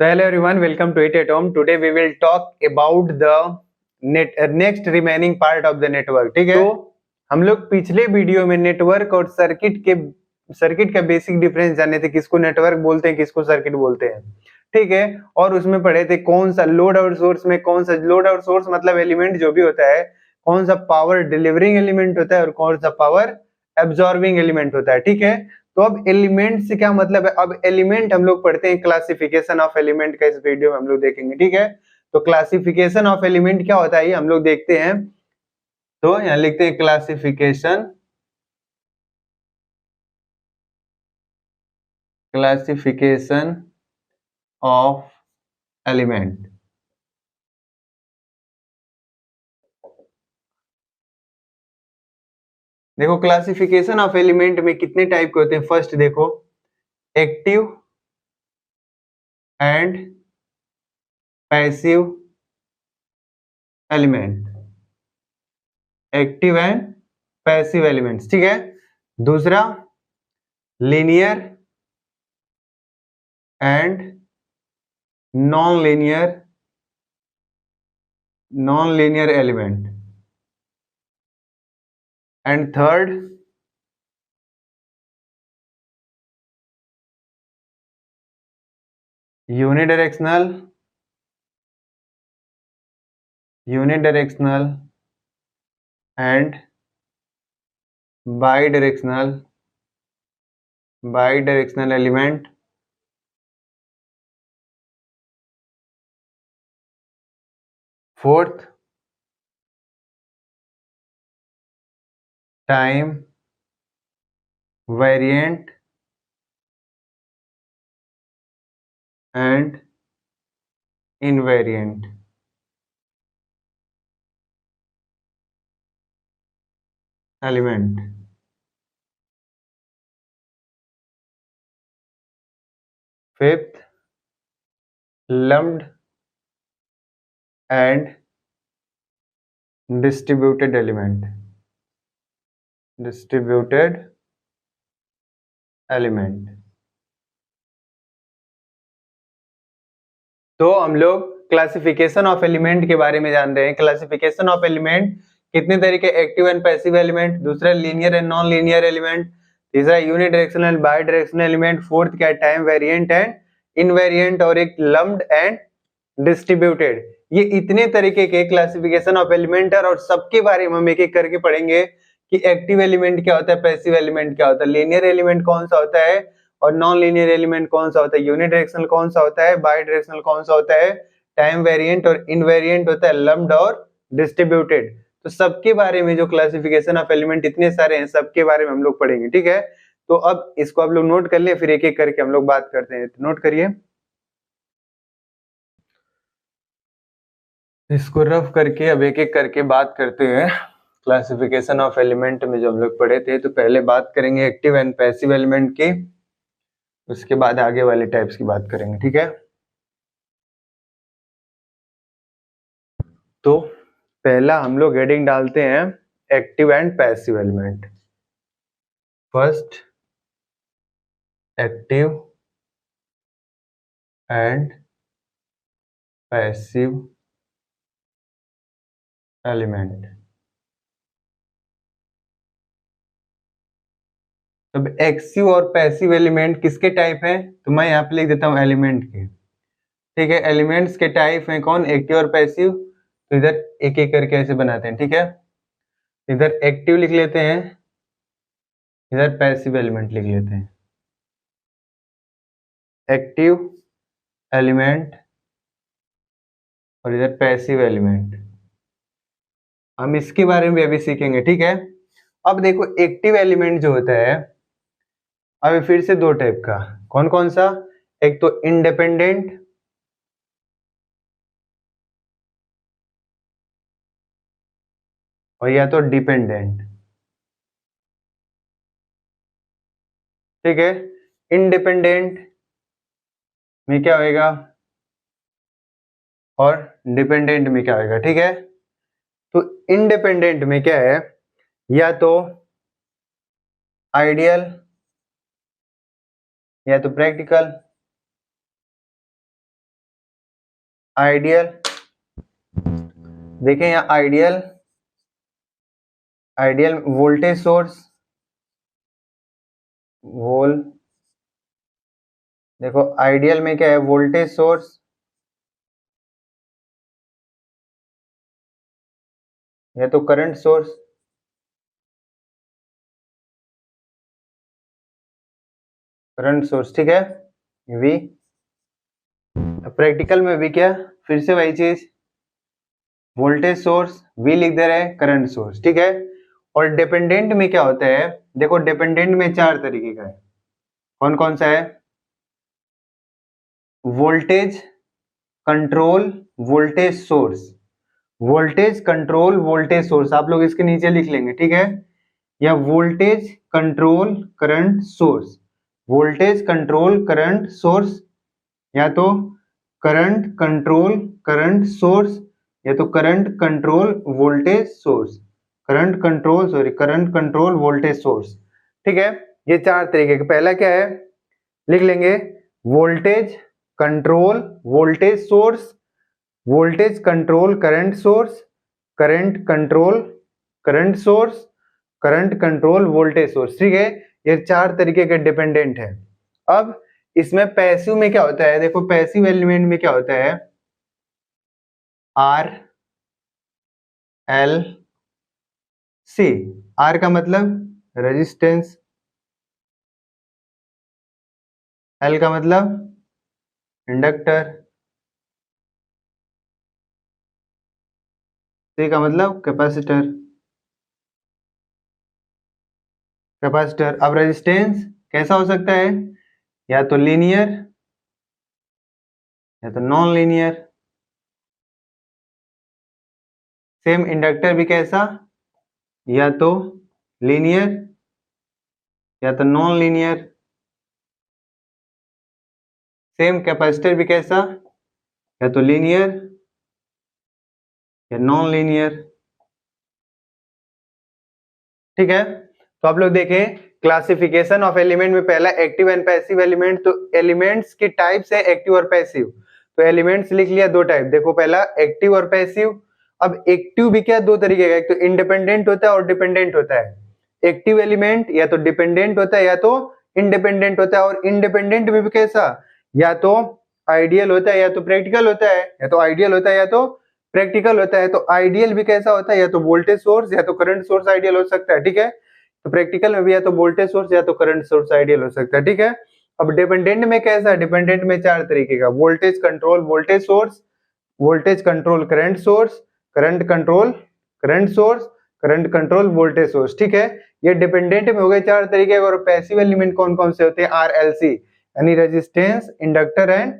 So hello everyone, welcome to It at Home. Today we will talk about the next remaining part of the network. ठीक है, तो हम लोग पिछले video में नेटवर्क और सर्किट का बेसिक डिफरेंस जाने थे, किसको नेटवर्क बोलते हैं, किसको सर्किट बोलते हैं। ठीक है, और उसमें पढ़े थे कौन सा लोड और सोर्स में कौन सा लोड और सोर्स मतलब एलिमेंट जो भी होता है, कौन सा पावर डिलीवरिंग एलिमेंट होता है और कौन सा पावर एब्जॉर्बिंग एलिमेंट होता है। ठीक है, तो अब एलिमेंट से क्या मतलब है, अब एलिमेंट हम लोग पढ़ते हैं, क्लासिफिकेशन ऑफ एलिमेंट का इस वीडियो में हम लोग देखेंगे। ठीक है, तो क्लासिफिकेशन ऑफ एलिमेंट क्या होता है ये हम लोग देखते हैं। तो यहाँ लिखते हैं क्लासिफिकेशन ऑफ एलिमेंट। देखो क्लासिफिकेशन ऑफ एलिमेंट में कितने टाइप के होते हैं। फर्स्ट देखो, active and passive element, active and passive elements. ठीक है, दूसरा linear and non linear element, and third unidirectional and bidirectional element. Fourth time variant and invariant element. Fifth lumped and distributed element. तो हम लोग classification of element के बारे में जान रहे हैं। क्लासिफिकेशन ऑफ एलिमेंट कितने तरीके, एक्टिव एंड पैसिव एलिमेंट, दूसरा linear and non linear element, तीसरा unidirectional bidirectional element, fourth क्या है टाइम वेरिएंट एंड इनवेरिएंट, और एक लम्प्ड एंड डिस्ट्रीब्यूटेड। ये इतने तरीके के क्लासिफिकेशन ऑफ एलिमेंट है और सबके बारे में हम एक एक करके पढ़ेंगे कि एक्टिव एलिमेंट क्या होता है, पैसिव एलिमेंट क्या होता है, लीनियर एलिमेंट कौन सा होता है और नॉन लीनियर एलिमेंट कौन सा होता है, यूनिडायरेक्शनल कौन सा होता है, बाई डायरेक्शनल कौन सा होता है, टाइम वेरिएंट और इनवेरिएंट होता है, लम्प्ड और डिस्ट्रीब्यूटेड। तो सबके बारे में जो क्लासिफिकेशन ऑफ एलिमेंट इतने सारे हैं, सबके बारे में हम लोग पढ़ेंगे। ठीक है, तो अब इसको आप लोग नोट कर लिए, फिर एक एक करके हम लोग बात करते हैं। तो नोट करिए, इसको रफ करके अब एक एक करके बात करते हैं। क्लासिफिकेशन ऑफ एलिमेंट में जो हम लोग पढ़े थे, तो पहले बात करेंगे एक्टिव एंड पैसिव एलिमेंट की, उसके बाद आगे वाले टाइप्स की बात करेंगे। ठीक है, तो पहला हम लोग हेडिंग डालते हैं active and passive element. First active and passive element. अब एक्टिव और पैसिव एलिमेंट किसके टाइप हैं, तो मैं यहाँ पे लिख देता हूँ एलिमेंट के। ठीक है, एलिमेंट्स के टाइप हैं कौन, एक्टिव और पैसिव। तो इधर एक एक करके ऐसे बनाते हैं। ठीक है, इधर एक्टिव लिख लेते हैं, इधर पैसिव एलिमेंट लिख लेते हैं। एक्टिव एलिमेंट और इधर पैसिव एलिमेंट, हम इसके बारे में भी अभी सीखेंगे। ठीक है, अब देखो एक्टिव एलिमेंट जो होता है, अब फिर से दो टाइप का, कौन कौन सा, एक तो इंडिपेंडेंट और या तो डिपेंडेंट। ठीक है, इंडिपेंडेंट में क्या होएगा और डिपेंडेंट में क्या होएगा। ठीक है, तो इंडिपेंडेंट में क्या है, या तो आइडियल या तो प्रैक्टिकल आइडियल, देखें यहाँ आइडियल, आइडियल वोल्टेज सोर्स, देखो आइडियल में क्या है, वोल्टेज सोर्स या तो करंट सोर्स, ठीक है, वी। प्रैक्टिकल में भी क्या, फिर से वही चीज, वोल्टेज सोर्स वी लिख दे रहे हैं, करंट सोर्स, ठीक है। और डिपेंडेंट में क्या होता है, देखो डिपेंडेंट में 4 तरीके का है। कौन कौन सा है, voltage control voltage source, voltage control voltage source, आप लोग इसके नीचे लिख लेंगे, ठीक है। या voltage control current source, voltage control current source, या तो करंट कंट्रोल करंट सोर्स, या तो current control voltage source, current control voltage source, ठीक है। ये 4 तरीके के, पहला क्या है, लिख लेंगे voltage control voltage source, voltage control current source, current control current source, current control voltage source, ठीक है। ये 4 तरीके के डिपेंडेंट है। अब इसमें पैसिव में क्या होता है, देखो पैसिव एलिमेंट में क्या होता है, आर एल सी, आर का मतलब रेजिस्टेंस, एल का मतलब इंडक्टर, सी का मतलब कैपेसिटर, अब रेजिस्टेंस कैसा हो सकता है, या तो लीनियर या तो नॉन लीनियर। सेम इंडक्टर भी कैसा, या तो लीनियर या तो नॉन लीनियर। सेम कैपेसिटर भी कैसा, या तो लीनियर या नॉन लीनियर, ठीक है। तो आप लोग देखें क्लासिफिकेशन ऑफ एलिमेंट में पहला एक्टिव एंड पैसिव एलिमेंट, तो एलिमेंट्स की टाइप्स है एक्टिव और पैसिव। तो एलिमेंट्स लिख लिया 2 टाइप, देखो पहला एक्टिव और पैसिव। अब एक्टिव भी क्या 2 तरीके का, एक तो इंडिपेंडेंट होता है और डिपेंडेंट होता है। एक्टिव एलिमेंट या तो डिपेंडेंट होता है या तो इंडिपेंडेंट होता है। और इंडिपेंडेंट में भी कैसा, या तो आइडियल होता है या तो प्रैक्टिकल होता है, या तो आइडियल होता है या तो प्रैक्टिकल होता है। तो आइडियल भी कैसा होता है, या तो वोल्टेज सोर्स या तो करंट सोर्स आइडियल हो सकता है, ठीक है। तो प्रैक्टिकल में भी या तो वोल्टेज सोर्स या तो करंट सोर्स आइडियल हो सकता है, ठीक है। अब डिपेंडेंट में कैसा, डिपेंडेंट में 4 तरीके का, voltage control voltage source, voltage control current source, current control current source, current control voltage source, ठीक है। ये डिपेंडेंट में हो गए 4 तरीके। और पैसिव एलिमेंट कौन कौन से होते हैं, आर एल सी, यानी रेजिस्टेंस इंडक्टर एंड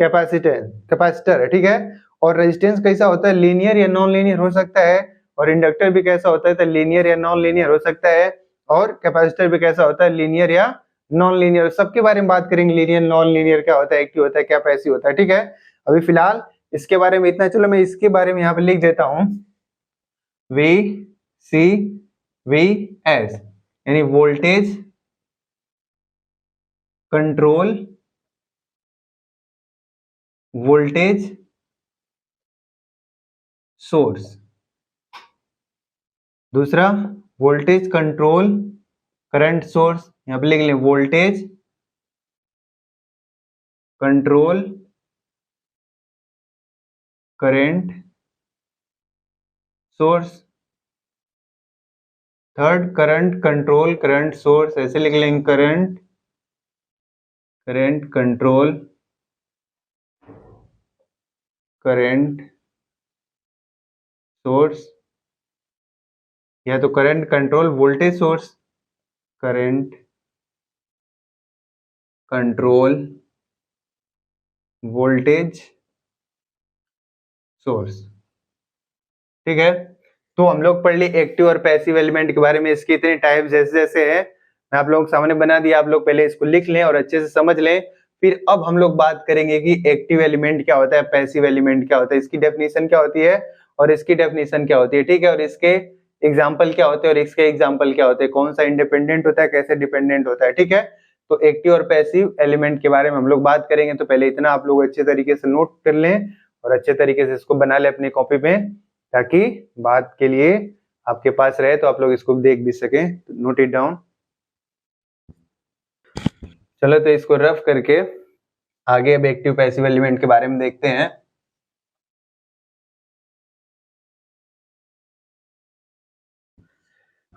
कैपेसिटर है, ठीक है। और रेजिस्टेंस कैसा होता है, लीनियर या नॉन लीनियर हो सकता है। और इंडक्टर भी कैसा होता है, तो लीनियर या नॉन लीनियर हो सकता है। और कैपेसिटर भी कैसा होता है, लीनियर या नॉन लीनियर। सबके बारे में बात करेंगे, लीनियर नॉन लीनियर क्या होता है, एक्टिव होता है क्या पैसिव होता है, ठीक है। अभी फिलहाल इसके बारे में इतना, चलो मैं इसके बारे में यहाँ पे लिख देता हूँ, वी सी वी एस, यानी वोल्टेज कंट्रोल वोल्टेज सोर्स। दूसरा वोल्टेज कंट्रोल करंट सोर्स, यहां पे लिख लें voltage control current source. Third current control current source, ऐसे लिख लेंगे करंट कंट्रोल करंट सोर्स, या तो current control voltage source, current control voltage source, ठीक है। तो हम लोग पढ़ लिए एक्टिव और पैसिव एलिमेंट के बारे में, इसकी इतनी टाइप्स जैसे जैसे है मैं आप लोगों के सामने बना दिया, आप लोग पहले इसको लिख लें और अच्छे से समझ लें। फिर अब हम लोग बात करेंगे कि एक्टिव एलिमेंट क्या होता है, पैसिव एलिमेंट क्या होता है, इसकी डेफिनेशन क्या होती है और इसकी डेफिनेशन क्या होती है, ठीक है। और इसके एग्जाम्पल क्या होते हैं और इसके एग्जाम्पल क्या होते हैं, कौन सा इंडिपेंडेंट होता है, कैसे डिपेंडेंट होता है, ठीक है। तो एक्टिव और पैसिव एलिमेंट के बारे में हम लोग बात करेंगे, तो पहले इतना आप लोग अच्छे तरीके से नोट कर लें और अच्छे तरीके से इसको बना ले अपनी कॉपी पे, ताकि बाद के लिए आपके पास रहे तो आप लोग इसको देख भी सकें। Note it down. चलो तो इसको रफ करके आगे अब एक्टिव पैसिव एलिमेंट के बारे में देखते हैं।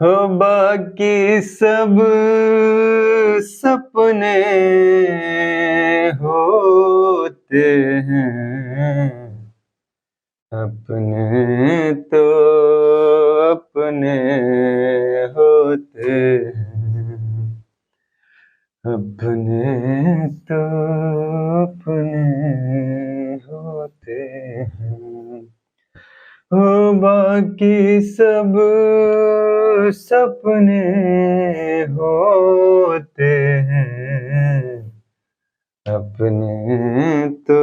हो बाकी सब सपने होते हैं, अपने तो अपने होते हैं, अपने तो अपने होते हैं। हो बाकी सब सपने होते हैं, अपने तो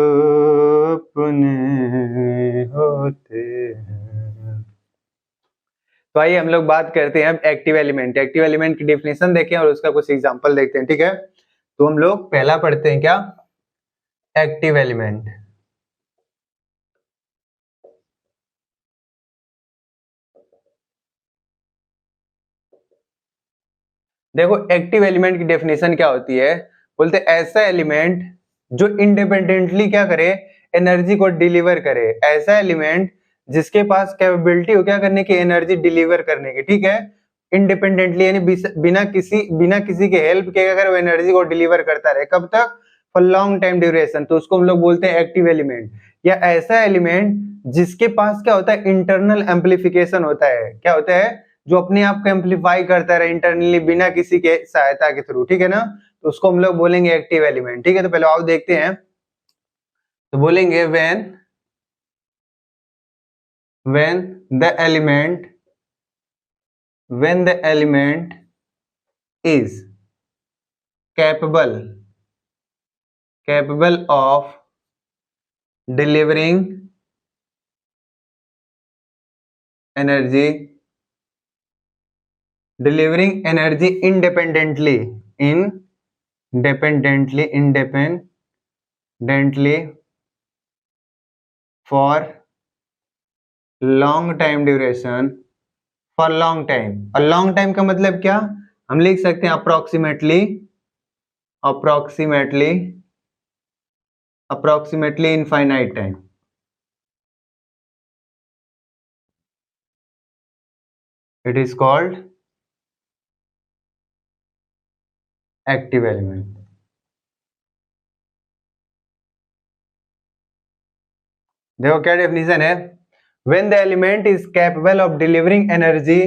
अपने होते हैं। तो आइए हम लोग बात करते हैं अब एक्टिव एलिमेंट। एक्टिव एलिमेंट की डेफिनेशन देखें और उसका कुछ एग्जांपल देखते हैं, ठीक है। तो हम लोग पहला पढ़ते हैं क्या, एक्टिव एलिमेंट। देखो एक्टिव एलिमेंट की डेफिनेशन क्या होती है, बोलते ऐसा एलिमेंट जो इंडिपेंडेंटली क्या करे, एनर्जी को डिलीवर करे। ऐसा एलिमेंट जिसके पास कैपेबिलिटी हो क्या करने की, एनर्जी डिलीवर करने की, ठीक है। इंडिपेंडेंटली यानी बिना किसी के हेल्प के अगर वो एनर्जी को डिलीवर करता रहे, कब तक, फॉर लॉन्ग टाइम ड्यूरेशन, तो उसको हम लोग बोलते हैं एक्टिव एलिमेंट। या ऐसा एलिमेंट जिसके पास क्या होता है, इंटरनल एम्पलीफिकेशन होता है। क्या होता है, जो अपने आप को एम्पलीफाई करता रहे इंटरनली बिना किसी के सहायता के थ्रू, ठीक है ना। तो उसको हम लोग बोलेंगे एक्टिव एलिमेंट, ठीक है। तो पहले आओ देखते हैं। तो बोलेंगे when the element is capable of delivering energy independently for long time duration, for long time. और लॉन्ग टाइम का मतलब क्या, हम लिख सकते हैं approximately infinite time. It is called active element. देखो क्या डेफिनेशन है, when the element is capable of delivering energy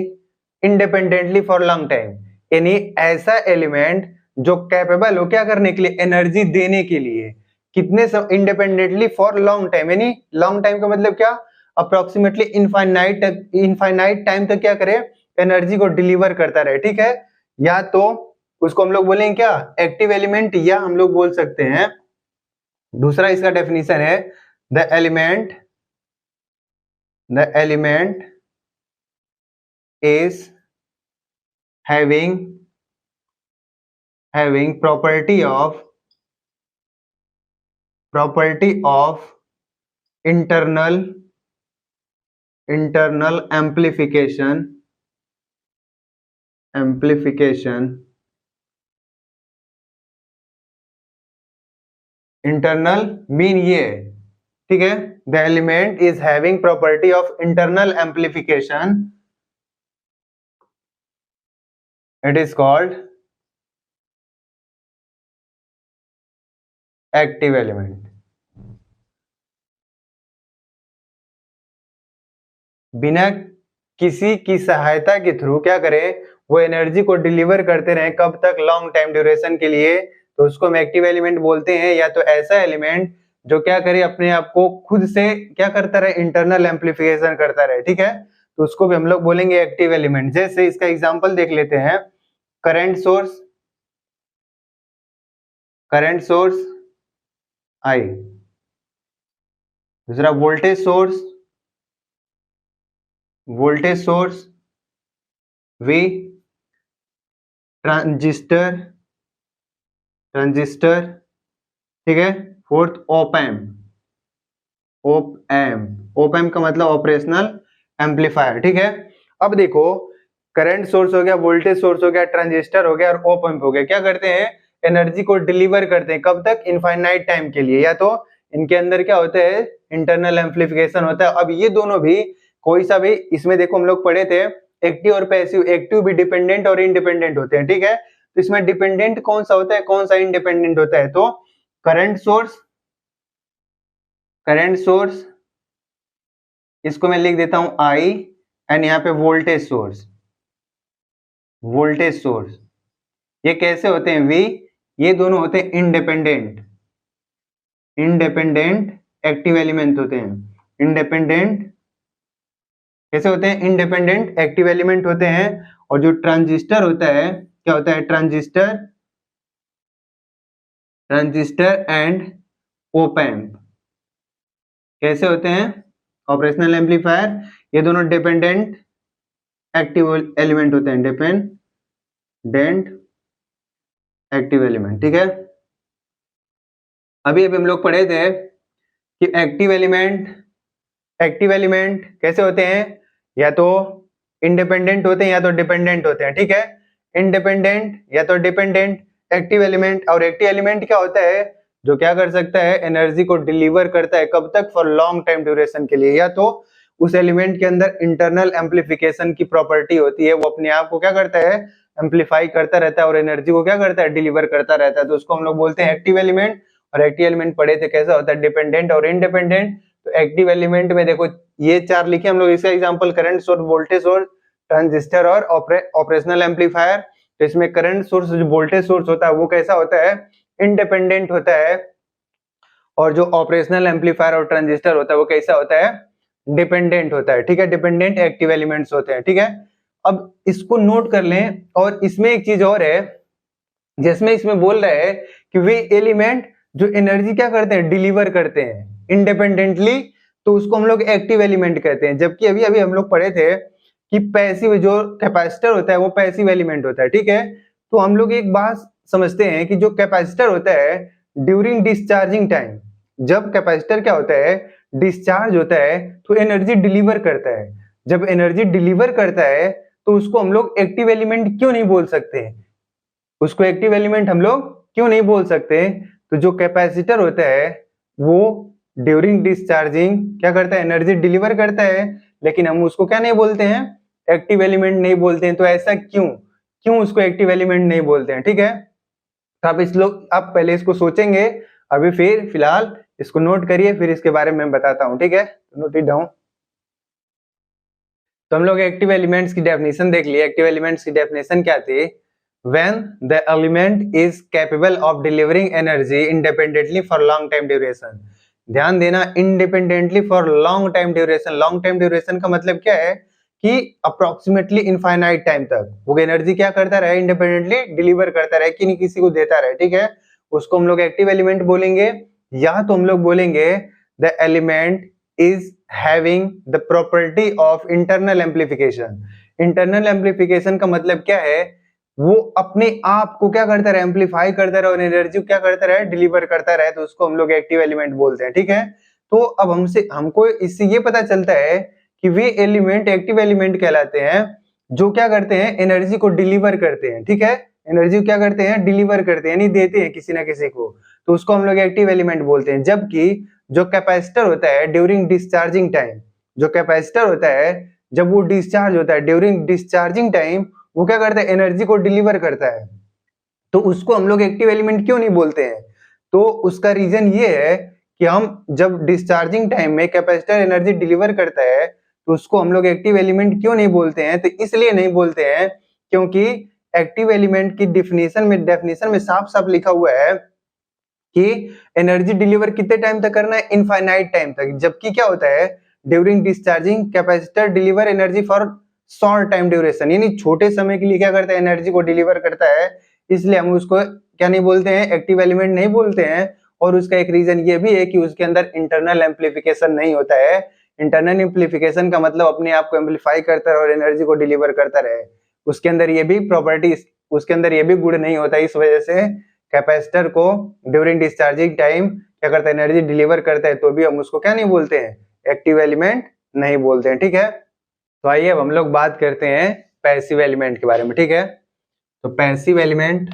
independently for long time, यानी ऐसा एलिमेंट जो कैपेबल हो क्या करने के लिए, एनर्जी देने के लिए, कितने इंडिपेंडेंटली फॉर लॉन्ग टाइम, यानी लॉन्ग टाइम का मतलब क्या, अप्रोक्सीमेटली इनफाइनाइट टाइम तक क्या करे, एनर्जी को डिलीवर करता रहे, ठीक है। या तो उसको हम लोग बोलेंगे क्या, एक्टिव एलिमेंट, या हम लोग बोल सकते हैं दूसरा इसका डेफिनेशन है, the element is having property of internal amplification internal mean ये, ठीक है। The element is having property of internal amplification, it is called active element. बिना किसी की सहायता के थ्रू क्या करे, वो एनर्जी को डिलीवर करते रहे, कब तक, लॉन्ग टाइम ड्यूरेशन के लिए, तो उसको हम एक्टिव एलिमेंट बोलते हैं। या तो ऐसा एलिमेंट जो क्या करे, अपने आप को खुद से क्या करता रहे, इंटरनल एम्पलीफिकेशन करता रहे, ठीक है। तो उसको भी हम लोग बोलेंगे एक्टिव एलिमेंट। जैसे इसका एग्जांपल देख लेते हैं, करंट सोर्स आई, दूसरा वोल्टेज सोर्स V, ट्रांजिस्टर, ठीक है। Fourth op amp, op amp का मतलब ऑपरेशनल एम्पलीफायर, ठीक है। अब देखो, करंट सोर्स हो गया, वोल्टेज सोर्स हो गया, ट्रांजिस्टर हो गया और ओप एम्प हो गया, क्या करते हैं, एनर्जी को डिलीवर करते हैं, कब तक, इनफाइनाइट टाइम के लिए, या तो इनके अंदर क्या होता है, इंटरनल एम्पलीफिकेशन होता है। अब ये दोनों भी कोई सा भी, इसमें देखो हम लोग पढ़े थे एक्टिव और पैसिव, एक्टिव भी डिपेंडेंट और इंडिपेंडेंट होते हैं, ठीक है। तो इसमें डिपेंडेंट कौन सा होता है, कौन सा इंडिपेंडेंट होता है, तो करंट सोर्स इसको मैं लिख देता हूं आई, एंड यहाँ पे वोल्टेज सोर्स ये कैसे होते हैं, वी, ये दोनों होते हैं इंडिपेंडेंट एक्टिव एलिमेंट होते हैं। इंडिपेंडेंट कैसे होते हैं, इंडिपेंडेंट एक्टिव एलिमेंट होते हैं। और जो ट्रांजिस्टर होता है, क्या होता है, ट्रांजिस्टर एंड ओप एम्प कैसे होते हैं, ऑपरेशनल एम्पलीफायर, ये दोनों डिपेंडेंट एक्टिव एलिमेंट होते हैं, डिपेंडेंट एक्टिव एलिमेंट, ठीक है। अभी हम लोग पढ़े थे कि एक्टिव एलिमेंट कैसे होते हैं, या तो इंडिपेंडेंट होते हैं या तो डिपेंडेंट होते हैं, ठीक है। इंडिपेंडेंट या तो डिपेंडेंट एक्टिव एलिमेंट, और एक्टिव एलिमेंट क्या होता है, जो क्या कर सकता है, एनर्जी को डिलीवर करता है, कब तक, फॉर लॉन्ग टाइम ड्यूरेशन के लिए, या तो उस एलिमेंट के अंदर इंटरनल एम्पलीफिकेशन की प्रॉपर्टी होती है, वो अपने आप को क्या करता है, एम्पलीफाई करता रहता है और एनर्जी को क्या करता है, डिलीवर करता रहता है, तो उसको हम लोग बोलते हैं एक्टिव एलिमेंट। और एक्टिव एलिमेंट पढ़े थे कैसा होता है, डिपेंडेंट और इंडिपेंडेंट। तो एक्टिव एलिमेंट में देखो ये चार लिखे हम लोग, इसका example current source, voltage source, transistor और ऑपरेशनल एम्पलीफायर। तो इसमें करंट सोर्स, जो वोल्टेज सोर्स होता है वो कैसा होता है, इंडिपेंडेंट होता है, और जो ऑपरेशनल एम्पलीफायर और ट्रांजिस्टर होता है वो कैसा होता है, डिपेंडेंट होता है, ठीक है। डिपेंडेंट एक्टिव एलिमेंट्स होते हैं, ठीक है। अब इसको नोट कर लें। और इसमें एक चीज और है, जिसमें इसमें बोल रहे हैं कि वे एलिमेंट जो एनर्जी क्या करते हैं, डिलीवर करते हैं इंडिपेंडेंटली, तो उसको हम लोग एक्टिव एलिमेंट कहते हैं। जबकि अभी अभी हम लोग पढ़े थे कि पैसिव, जो कैपेसिटर होता है वो पैसिव एलिमेंट होता है, ठीक है। तो हम लोग एक बात समझते हैं कि जो कैपेसिटर होता है ड्यूरिंग डिस्चार्जिंग टाइम, जब कैपेसिटर क्या होता है, डिस्चार्ज होता है, तो एनर्जी डिलीवर करता है। जब एनर्जी डिलीवर करता है तो उसको हम लोग एक्टिव एलिमेंट क्यों नहीं बोल सकते, उसको एक्टिव एलिमेंट हम लोग क्यों नहीं बोल सकते, तो जो कैपेसिटर होता है वो ड्यूरिंग डिस्चार्जिंग क्या करता है, एनर्जी डिलीवर करता है, लेकिन हम उसको क्या नहीं बोलते हैं, एक्टिव एलिमेंट नहीं बोलते हैं। तो ऐसा क्यों उसको एक्टिव एलिमेंट नहीं बोलते हैं, ठीक है। तो आप पहले इसको सोचेंगे, अभी फिर फिलहाल इसको नोट करिए, फिर इसके बारे में बताता हूं, ठीक है। Note it down. तो हम लोग एक्टिव एलिमेंट्स की डेफिनेशन देख लिए। एक्टिव एलिमेंट्स की डेफिनेशन क्या थी, when the element is capable of delivering energy independently for long time duration। ध्यान देना, independently for long time duration। long time duration का मतलब क्या है कि अप्रोक्सीमेटली इनफाइनाइट टाइम तक वो एनर्जी क्या करता रहे, इंडिपेंडेंटली डिलीवर करता रहे, कि नहीं किसी को देता रहे, ठीक है। उसको हम लोग एक्टिव एलिमेंट बोलेंगे, या तो हम लोग बोलेंगे the element is having the property of internal amplification. Internal amplification का मतलब क्या है, वो अपने आप को क्या करता रहे, एम्पलीफाई करता रहे और एनर्जी क्या करता रहे, डिलीवर करता रहे, तो उसको हम लोग एक्टिव एलिमेंट बोलते हैं, ठीक है। तो अब हमको इससे ये पता चलता है कि वे एलिमेंट एक्टिव एलिमेंट कहलाते हैं जो क्या करते हैं, एनर्जी को डिलीवर करते हैं, ठीक है। एनर्जी क्या करते हैं, डिलीवर करते हैं, यानी देते हैं किसी ना किसी को, तो उसको हम लोग एक्टिव एलिमेंट बोलते हैं। जबकि जो कैपेसिटर होता है ड्यूरिंग डिस्चार्जिंग टाइम, जो कैपेसिटर होता है जब वो डिस्चार्ज होता है ड्यूरिंग डिस्चार्जिंग टाइम, वो क्या करता है, एनर्जी को डिलीवर करता है, तो उसको हम लोग एक्टिव एलिमेंट क्यों नहीं बोलते हैं। तो उसका रीजन ये है कि हम जब डिस्चार्जिंग टाइम में कैपेसिटर एनर्जी डिलीवर करता है तो उसको हम लोग एक्टिव एलिमेंट क्यों नहीं बोलते हैं, तो इसलिए नहीं बोलते हैं क्योंकि एक्टिव एलिमेंट की डेफिनेशन में साफ साफ लिखा हुआ है कि एनर्जी डिलीवर कितने टाइम तक करना है, इनफाइनाइट टाइम तक। जबकि क्या होता है, during discharging capacitor deliver energy for short time duration, यानी छोटे समय के लिए क्या करता है, एनर्जी को डिलीवर करता है, इसलिए हम उसको क्या नहीं बोलते हैं, एक्टिव एलिमेंट नहीं बोलते हैं। और उसका एक रीजन ये भी है कि उसके अंदर इंटरनल एम्पलीफिकेशन नहीं होता है। इंटरनल एम्पलीफिकेशन का मतलब अपने आप को एम्पलीफाई करता रहे और एनर्जी को डिलीवर करता रहे, उसके अंदर ये भी प्रॉपर्टी, उसके अंदर ये भी गुण नहीं होता। इस वजह से कैपेसिटर को ड्यूरिंग डिस्चार्जिंग टाइम क्या करता है, एनर्जी डिलीवर करता है, तो भी हम उसको क्या नहीं बोलते हैं, एक्टिव एलिमेंट नहीं बोलते हैं। ठीक है, तो आइए अब हम लोग बात करते हैं पैसिव एलिमेंट के बारे में। ठीक है, तो पैसिव एलिमेंट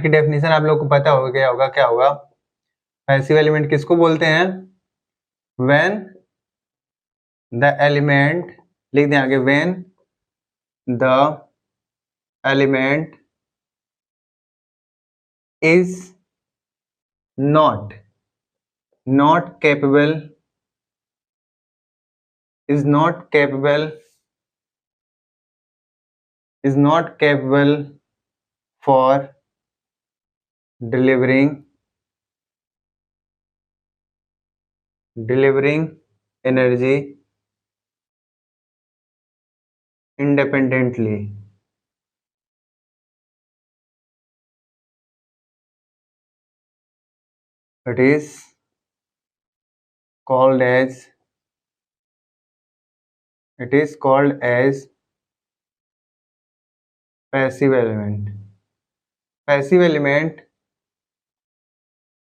की डेफिनेशन आप लोग को पता हो गया होगा, क्या होगा। पैसिव एलिमेंट किसको बोलते हैं, व्हेन द एलिमेंट, लिख दें आगे, when the element is not capable for delivering energy independently. It is called as passive element. Passive element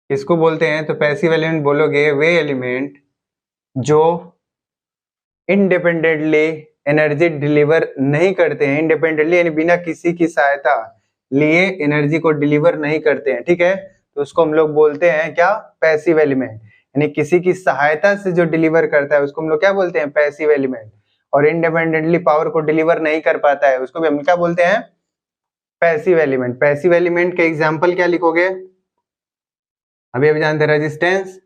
किसको बोलते हैं, तो पैसिव एलिमेंट बोलोगे वे एलिमेंट जो इंडिपेंडेंटली एनर्जी डिलीवर नहीं करते हैं, इंडिपेंडेंटली यानी बिना किसी की सहायता लिए एनर्जी को डिलीवर नहीं करते हैं। ठीक है, तो उसको हम लोग बोलते हैं क्या, पैसिव एलिमेंट, यानी किसी की सहायता से जो डिलीवर करता है उसको हम लोग क्या बोलते हैं, पैसिव एलिमेंट। और इंडिपेंडेंटली पावर को डिलीवर नहीं कर पाता है उसको भी हम क्या बोलते हैं, पैसिव एलिमेंट। पैसिव एलिमेंट के एग्जांपल क्या लिखोगे, अभी जानते हैं, resistance,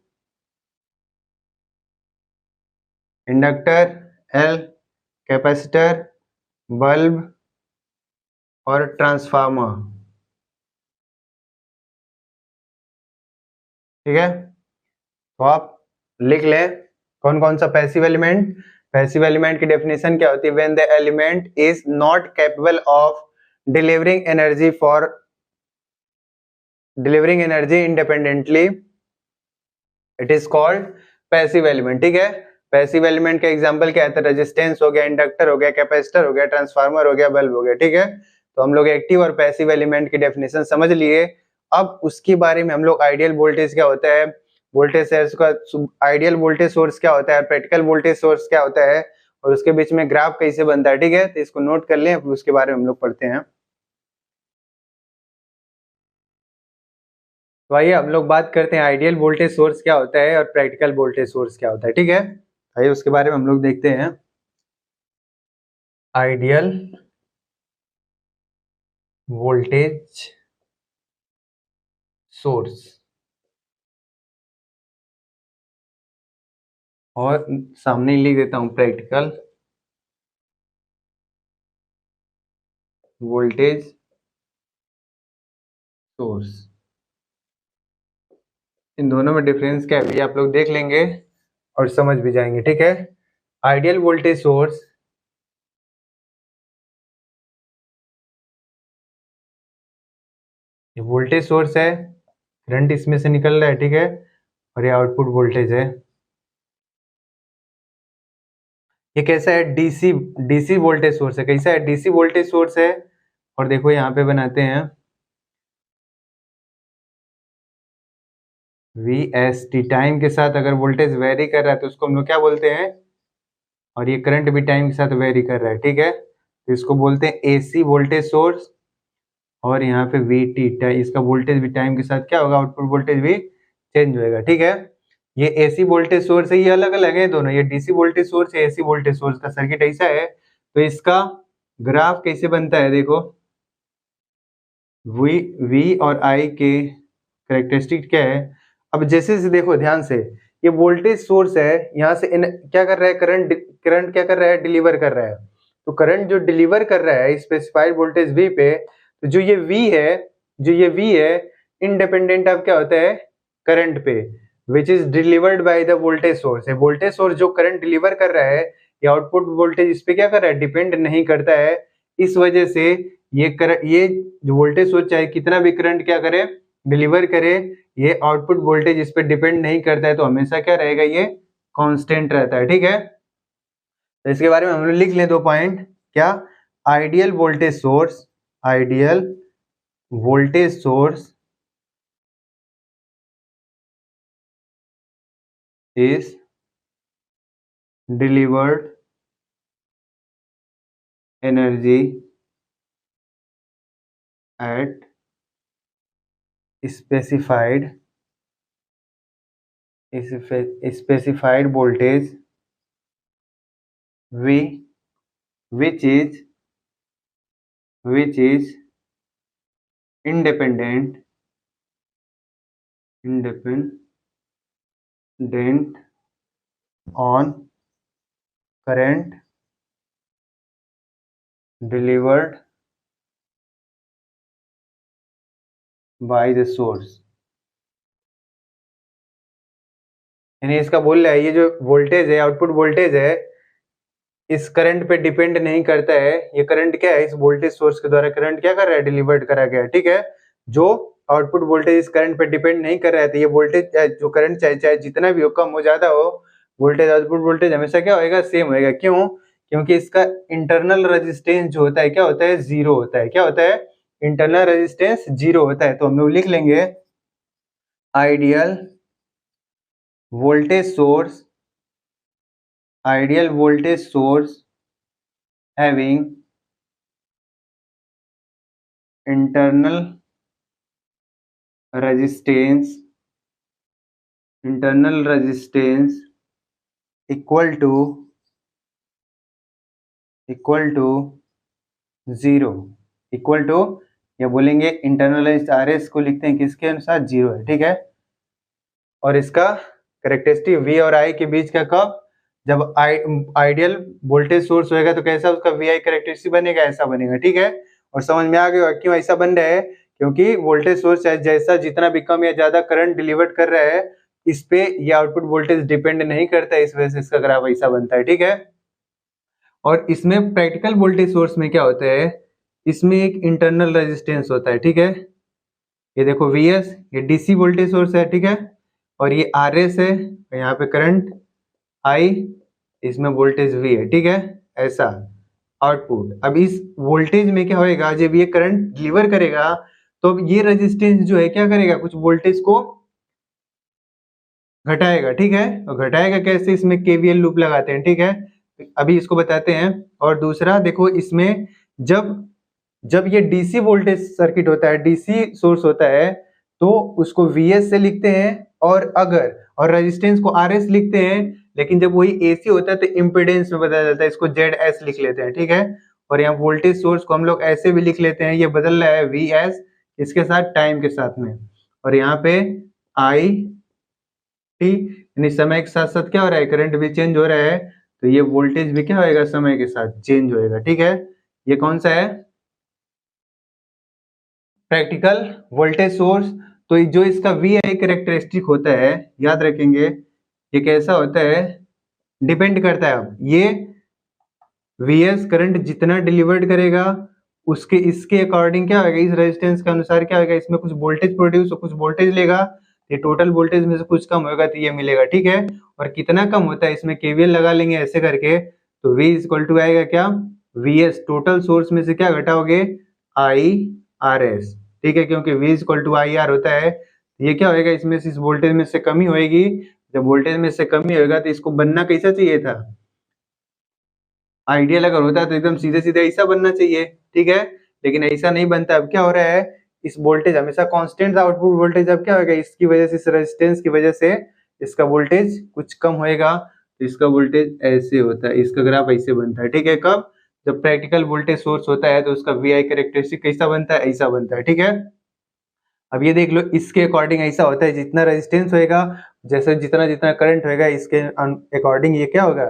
inductor L, capacitor, bulb और ट्रांसफार्मर। ठीक है, तो आप लिख लें कौन कौन सा पैसिव एलिमेंट। पैसिव एलिमेंट की डेफिनेशन क्या होती है, when the element is not capable of delivering energy independently, it is called passive element। ठीक है, पैसिव एलिमेंट का एग्जांपल क्या है, रेजिस्टेंस हो गया, इंडक्टर हो गया, कैपेसिटर हो गया, ट्रांसफार्मर हो गया, बल्ब हो गया। ठीक है, तो हम लोग एक्टिव और पैसिव एलिमेंट की डेफिनेशन समझ लिए। अब उसके बारे में हम लोग आइडियल वोल्टेज क्या होता है, वोल्टेज सोर्स का आइडियल वोल्टेज सोर्स क्या होता है, प्रैक्टिकल वोल्टेज सोर्स क्या होता है, और उसके बीच में ग्राफ कैसे बनता है। ठीक है, तो इसको नोट कर लें, उसके बारे में हम लोग पढ़ते हैं। तो आइए हम लोग बात करते हैं आइडियल वोल्टेज सोर्स क्या होता है और प्रैक्टिकल वोल्टेज सोर्स क्या होता है। ठीक है, आइए उसके बारे में हम लोग देखते हैं। आइडियल वोल्टेज सोर्स और सामने लिख देता हूं प्रैक्टिकल वोल्टेज सोर्स। इन दोनों में डिफरेंस क्या है आप लोग देख लेंगे और समझ भी जाएंगे। ठीक है, आइडियल वोल्टेज सोर्स ये वोल्टेज सोर्स है, करंट इसमें से निकल रहा है। ठीक है, और ये आउटपुट वोल्टेज है। ये कैसा है, डीसी वोल्टेज सोर्स है। कैसा है, डीसी वोल्टेज सोर्स है। और देखो यहाँ पे बनाते हैं VST, टाइम के साथ अगर वोल्टेज वेरी कर रहा है तो उसको हम लोग क्या बोलते हैं, और ये करंट भी टाइम के साथ वेरी कर रहा है। ठीक है, तो इसको बोलते हैं AC वोल्टेज सोर्स। और यहाँ पे VT, इसका वोल्टेज भी टाइम के साथ क्या होगा, आउटपुट वोल्टेज भी चेंज होएगा। ठीक है, ये AC वोल्टेज सोर्स है, ये अलग अलग है दोनों, ये DC वोल्टेज सोर्स है, AC वोल्टेज सोर्स का सर्किट ऐसा है। तो इसका ग्राफ कैसे बनता है, देखो V और I के कैरेक्टरिस्टिक क्या है। अब जैसे से देखो ध्यान से, ये वोल्टेज सोर्स है, यहाँ से क्या कर रहा है, करंट क्या कर रहा है, डिलीवर कर रहा है। तो करंट जो डिलीवर कर रहा है स्पेसिफाइड वोल्टेज V पे, तो जो ये V है इंडिपेंडेंट अब क्या होता है, करंट पे, which is delivered by the voltage source है। वोल्टेज सोर्स जो करंट डिलीवर कर रहा है, ये आउटपुट वोल्टेज इस पे क्या कर रहा है, डिपेंड नहीं करता है। इस वजह से ये जो वोल्टेज सोर्स चाहे कितना भी करंट क्या करे, डिलीवर करे, ये आउटपुट वोल्टेज इस पे डिपेंड नहीं करता है, तो हमेशा क्या रहेगा, ये कांस्टेंट रहता है। ठीक है, तो इसके बारे में हम लोग लिख लें 2 पॉइंट, क्या, ideal voltage source is delivered energy at specified voltage V, which is independent on current delivered by the source। यानी इसका बोल रहा है ये जो वोल्टेज है, आउटपुट वोल्टेज है, इस करंट पे डिपेंड नहीं करता है। ये करंट क्या है, इस वोल्टेज सोर्स के द्वारा करंट क्या कर रहा है, डिलीवर्ड करा गया है, ठीक है। जो आउटपुट वोल्टेज इस करंट पे डिपेंड नहीं कर रहा है, तो ये वोल्टेज जो करंट चाहे चाहे जितना भी हो, कम हो ज्यादा हो, वोल्टेज आउटपुट वोल्टेज हमेशा क्या होएगा, सेम होएगा। क्यों? क्योंकि इसका इंटरनल रेजिस्टेंस जो होता है क्या होता है, जीरो होता है। क्या होता है? इंटरनल रेजिस्टेंस जीरो होता है। तो हम लोग लिख लेंगे ideal voltage source having internal resistance equal to zero, equal to, या बोलेंगे इंटरनल आर एस को लिखते हैं किसके अनुसार, जीरो है, ठीक है। और इसका कैरेक्टरिस्टिक वी और आई के बीच का कब, जब आइडियल वोल्टेज सोर्स होएगा तो कैसा उसका वी आई कैरेक्टरिस्टिक बनेगा, ऐसा बनेगा, ठीक है। और समझ में आ गया क्यों ऐसा बन रहा है, क्योंकि वोल्टेज सोर्स जैसा जितना भी कम या ज्यादा करंट डिलीवर कर रहा है, इस पे ये आउटपुट वोल्टेज डिपेंड नहीं करता है, इस वजह से इसका ग्राफ ऐसा बनता है, ठीक है। और इसमें प्रैक्टिकल वोल्टेज सोर्स में क्या होता है, इसमें एक इंटरनल रेजिस्टेंस होता है, ठीक है। ये देखो Vs, ये डीसी वोल्टेज सोर्स है, ठीक है। और ये Rs है, यहाँ पे करंट I, इसमें वोल्टेज V है, ठीक है। ऐसा आउटपुट। अब इस वोल्टेज में क्या होएगा, जब ये करंट डिलीवर करेगा तो अब ये रेजिस्टेंस जो है क्या करेगा, कुछ वोल्टेज को घटाएगा, ठीक है। और घटाएगा कैसे, इसमें केवीएल लूप लगाते हैं, ठीक है। अभी इसको बताते हैं। और दूसरा देखो, इसमें जब ये डीसी वोल्टेज सर्किट होता है, डीसी सोर्स होता है, तो उसको वीएस से लिखते हैं, और रेजिस्टेंस को आरएस लिखते हैं। लेकिन जब वही एसी होता है तो इम्पीडेंस में बदल जाता है, इसको जेड एस लिख लेते हैं, ठीक है। और यहाँ वोल्टेज सोर्स को हम लोग ऐसे भी लिख लेते हैं, ये बदल रहा है वी एस इसके साथ, टाइम के साथ में। और यहाँ पे आई टी, यानी समय के साथ साथ क्या हो रहा है, करंट भी चेंज हो रहा है, तो ये वोल्टेज भी क्या होएगा, समय के साथ चेंज होएगा, ठीक है। ये कौन सा है, प्रैक्टिकल वोल्टेज सोर्स। तो जो इसका वी आई कैरेक्टरिस्टिक होता है, याद रखेंगे, ये कैसा होता है, डिपेंड करता है। अब ये वीएस करंट जितना डिलीवर्ड करेगा, उसके इसके अकॉर्डिंग क्या होगा, इस रेजिस्टेंस के अनुसार क्या होगा, इसमें कुछ वोल्टेज प्रोड्यूस और कुछ वोल्टेज लेगा, ये टोटल वोल्टेज में से कुछ कम होगा तो ये मिलेगा, ठीक है। और कितना कम होता है, इसमें केवीएल लगा लेंगे ऐसे करके, तो V इक्वल टू आएगा क्या, वीएस टोटल सोर्स में से क्या घटाओगे, आई आर एस, ठीक है। क्योंकि V equal to I R होता है, ये क्या होएगा, इसमें से इस वोल्टेज में से कमी होएगी। जब वोल्टेज में से कमी होएगा तो इसको बनना कैसा चाहिए था, आइडियल अगर होता है तो एकदम सीधे सीधे ऐसा बनना चाहिए, ठीक है। लेकिन ऐसा नहीं बनता। अब क्या हो रहा है, इस वोल्टेज हमेशा कांस्टेंट आउटपुट वोल्टेज, अब क्या होगा, इसकी वजह से, इस रेजिस्टेंस की वजह से इसका वोल्टेज कुछ कम होएगा, तो इसका वोल्टेज ऐसे होता है, इसका ग्राफ ऐसे बनता है, ठीक है। कब, जब प्रैक्टिकल वोल्टेज सोर्स होता है तो उसका वी आई कैरेक्टरिस्टिक कैसा बनता है, ऐसा बनता है, ठीक है। अब ये देख लो, इसके अकॉर्डिंग ऐसा होता है, जितना रेजिस्टेंस होएगा, जैसे जितना जितना करंट होएगा, इसके अकॉर्डिंग ये क्या होगा,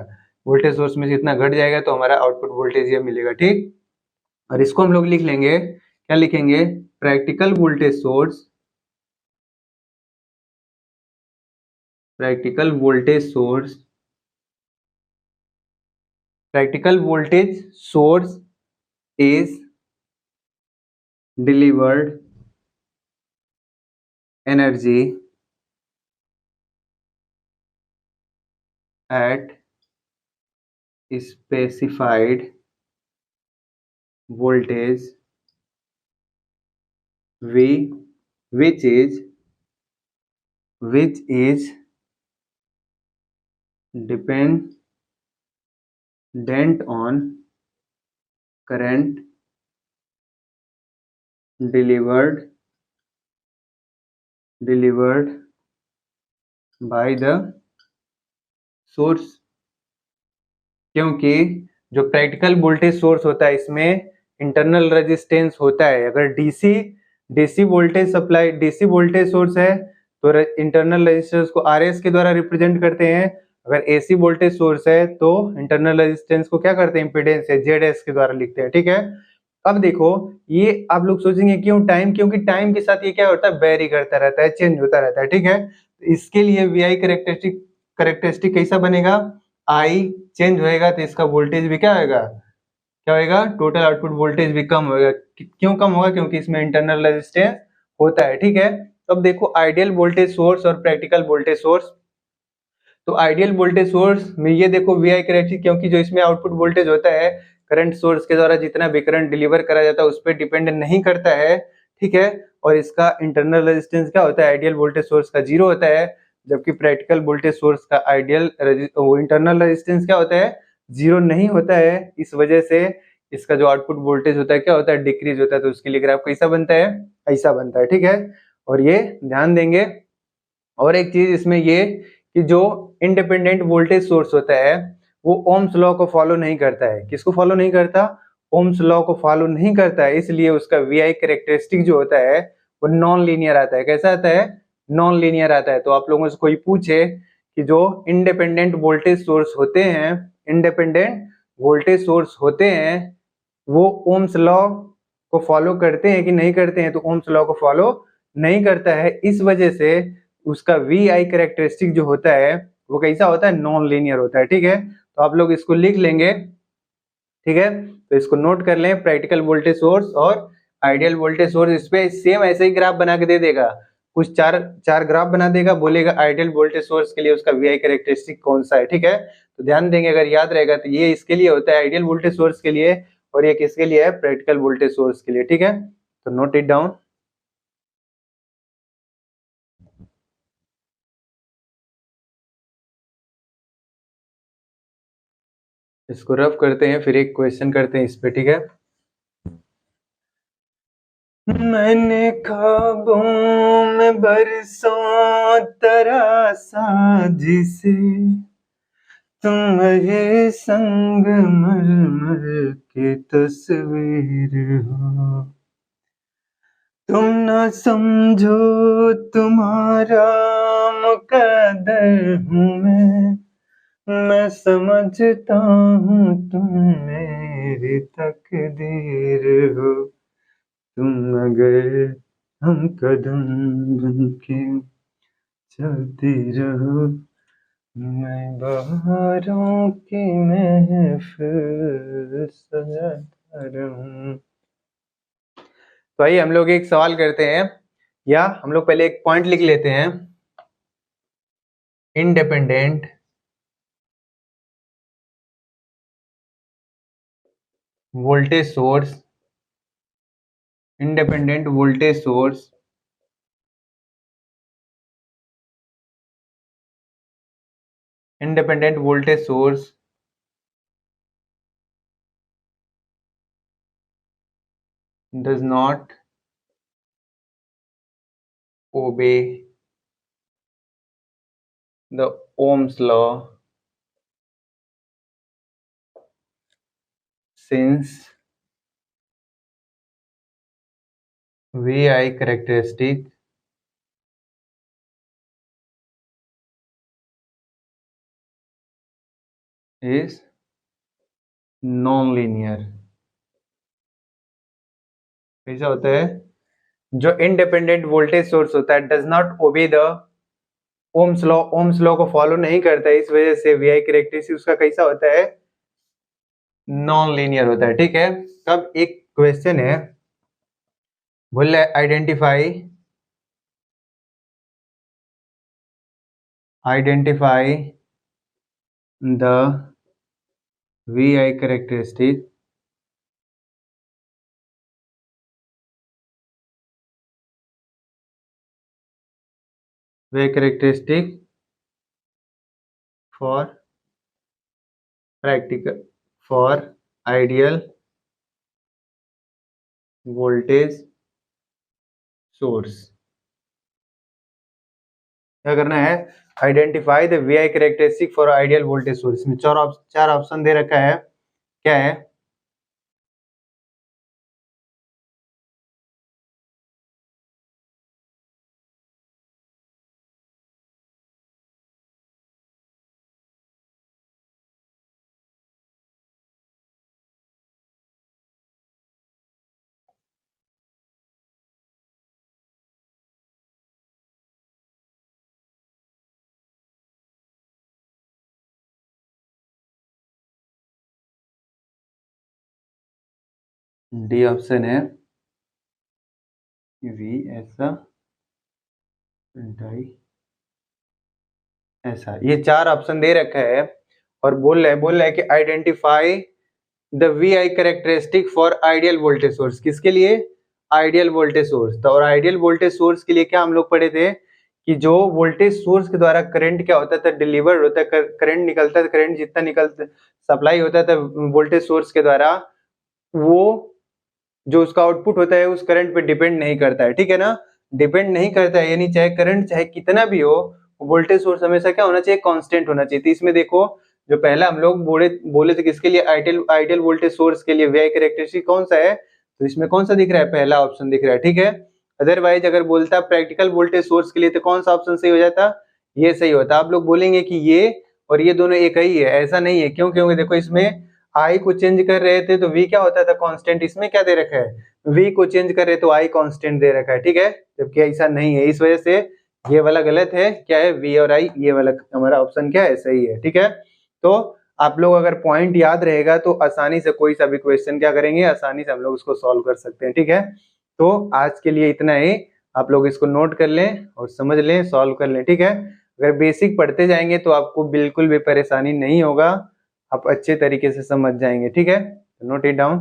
वोल्टेज सोर्स में जितना घट जाएगा तो हमारा आउटपुट वोल्टेज ये मिलेगा, ठीक। और इसको हम लोग लिख लेंगे, क्या लिखेंगे, practical voltage source, practical voltage source, practical voltage source is delivered energy at specified voltage V, which is dependent on current delivered by the source, क्योंकि जो प्रैक्टिकल वोल्टेज सोर्स होता है इसमें इंटरनल रेजिस्टेंस होता है। अगर DC voltage supply, DC voltage source है तो इंटरनल रेजिस्टेंस को आरएस के द्वारा रिप्रेजेंट करते हैं। अगर एसी वोल्टेज सोर्स है तो इंटरनल रेजिस्टेंस को क्या करते हैं, इंपीडेंस है, जेडएस के द्वारा लिखते हैं। ठीक है, अब देखो ये आप लोग सोचेंगे क्यों टाइम, क्योंकि टाइम के साथ ये क्या होता है, वेरी करता रहता है, चेंज होता रहता है। ठीक है, इसके लिए वीआई करेक्टरिस्टिक कैसा बनेगा, आई चेंज होएगा तो इसका वोल्टेज भी क्या होगा, टोटल आउटपुट वोल्टेज भी कम होगा। क्यों कम होगा, क्योंकि इसमें इंटरनल रेजिस्टेंस होता है। ठीक है, अब देखो आइडियल वोल्टेज सोर्स और प्रैक्टिकल वोल्टेज सोर्स। तो आइडियल वोल्टेज सोर्स में ये देखो वीआई करेक्टरिस्टिक, क्योंकि जो इसमें आउटपुट वोल्टेज होता है करंट सोर्स के द्वारा जितना भी करंट डिलीवर करा जाता है उस पर डिपेंड नहीं करता है। ठीक है, और इसका इंटरनल रेजिस्टेंस क्या होता है, आइडियल वोल्टेज सोर्स का 0 होता है, जबकि प्रैक्टिकल वोल्टेज सोर्स का इंटरनल रेजिस्टेंस क्या होता है, 0 नहीं होता है। इस वजह से इसका जो आउटपुट वोल्टेज होता है क्या होता है, डिक्रीज होता है। तो उसके लिए ग्राफ कैसा बनता है, ऐसा बनता है। ठीक है, और ये ध्यान देंगे। और एक चीज इसमें ये कि जो इंडिपेंडेंट वोल्टेज सोर्स होता है वो ओम्स लॉ को फॉलो नहीं करता है। किसको फॉलो नहीं करता, ओम्स लॉ को फॉलो नहीं करता है, इसलिए उसका वीआई कैरेक्टरिस्टिक जो होता है वो नॉन लीनियर आता है। कैसा आता है, नॉन लीनियर आता है। तो आप लोगों से कोई पूछे कि जो इंडिपेंडेंट वोल्टेज सोर्स होते हैं, इंडिपेंडेंट वोल्टेज सोर्स होते हैं वो ओम्स लॉ को फॉलो करते हैं कि नहीं करते हैं, तो ओम्स लॉ को फॉलो नहीं करता है। इस वजह से उसका वी आई करेक्टरिस्टिक जो होता है वो कैसा होता है, नॉन लीनियर होता है। ठीक है, तो आप लोग इसको लिख लेंगे। ठीक है, तो इसको नोट कर लें, प्रैक्टिकल वोल्टेज सोर्स और आइडियल वोल्टेज सोर्स। इस पे सेम ऐसे ही ग्राफ बना के दे देगा, कुछ चार चार ग्राफ बना देगा, बोलेगा आइडियल वोल्टेज सोर्स के लिए उसका वीआई कैरेक्टरिस्टिक कौन सा है। ठीक है, तो ध्यान देंगे, अगर याद रहेगा तो ये इसके लिए होता है आइडियल वोल्टेज सोर्स के लिए, और ये किसके लिए है, प्रैक्टिकल वोल्टेज सोर्स के लिए। ठीक है, तो नोट इट डाउन। इसको रफ करते हैं, फिर एक क्वेश्चन करते हैं इस पे। ठीक है, मैंने ख्वाबों में बरसों तरासा जिसे, तुम्हारे संग मर मर के तस्वीर हो, तुम ना समझो तुम्हारा मुकद्दर हूँ मैं समझता हूँ तुम मेरी तकदीर हो, तुम अगर हम कदम बन के चलती रहो, मैं बहारों की महफिल सजाता रहूं। तो आइए हम लोग एक सवाल करते हैं, या हम लोग पहले एक पॉइंट लिख लेते हैं। Independent voltage source, independent voltage source independent voltage source does not obey the Ohm's law since VI characteristic is non-linear। कैसा होता है, जो इंडिपेंडेंट वोल्टेज सोर्स होता है does not obey the Ohm's law को फॉलो नहीं करता है, इस वजह से वीआई कैरेक्टरिस्टिक उसका कैसा होता है, नॉन लीनियर होता है। ठीक है, तब एक क्वेश्चन है, बोल रहा है identify the VI characteristic way characteristic for practical for ideal voltage source. क्या करना है, identify the VI characteristic for ideal voltage source. में चार ऑप्शन दे रखा है, क्या है, डी ऑप्शन है वी ऐसा ऐसा। ये चार ऑप्शन दे रखा है और बोल रहा है कि identify the V I characteristic for ideal voltage source. किसके लिए, आइडियल वोल्टेज सोर्स। तो और आइडियल वोल्टेज सोर्स के लिए क्या हम लोग पढ़े थे कि जो वोल्टेज सोर्स के द्वारा करंट क्या होता था, डिलीवर्ड होता है, करंट निकलता है, करंट जितना निकलता सप्लाई होता था वोल्टेज सोर्स के द्वारा, वो जो उसका आउटपुट होता है उस करंट पे डिपेंड नहीं करता है, ठीक है ना, डिपेंड नहीं करता है, यानी चाहे करंट चाहे कितना भी हो, वोल्टेज सोर्स हमेशा क्या होना चाहिए, कांस्टेंट होना चाहिए। तो इसमें देखो जो पहला हम लोग बोले थे किसके लिए, आइडियल वोल्टेज सोर्स के लिए वीआई कैरेक्टरिस्टिक कौन सा है, तो इसमें कौन सा दिख रहा है, पहला ऑप्शन दिख रहा है, ठीक है। अदरवाइज अगर बोलता प्रैक्टिकल वोल्टेज सोर्स के लिए तो कौन सा ऑप्शन सही हो जाता, ये सही होता। आप लोग बोलेंगे कि ये और ये दोनों एक ही है, ऐसा नहीं है। क्यों, क्योंकि देखो इसमें आई को चेंज कर रहे थे तो वी क्या होता था, कांस्टेंट। इसमें क्या दे रखा है, वी को चेंज कर रहे तो आई कांस्टेंट दे रखा है, ठीक है, जबकि ऐसा नहीं है। इस वजह से ये वाला गलत है, क्या है, वी और आई, ये वाला हमारा ऑप्शन क्या है, सही है, ठीक है। तो आप लोग अगर पॉइंट याद रहेगा तो आसानी से कोई सा भी क्वेश्चन क्या करेंगे, आसानी से हम लोग उसको सॉल्व कर सकते हैं, ठीक है। तो आज के लिए इतना ही, आप लोग इसको नोट कर लें और समझ लें, सॉल्व कर लें, ठीक है। अगर बेसिक पढ़ते जाएंगे तो आपको बिल्कुल भी परेशानी नहीं होगा, आप अच्छे तरीके से समझ जाएंगे, ठीक है। Note it down.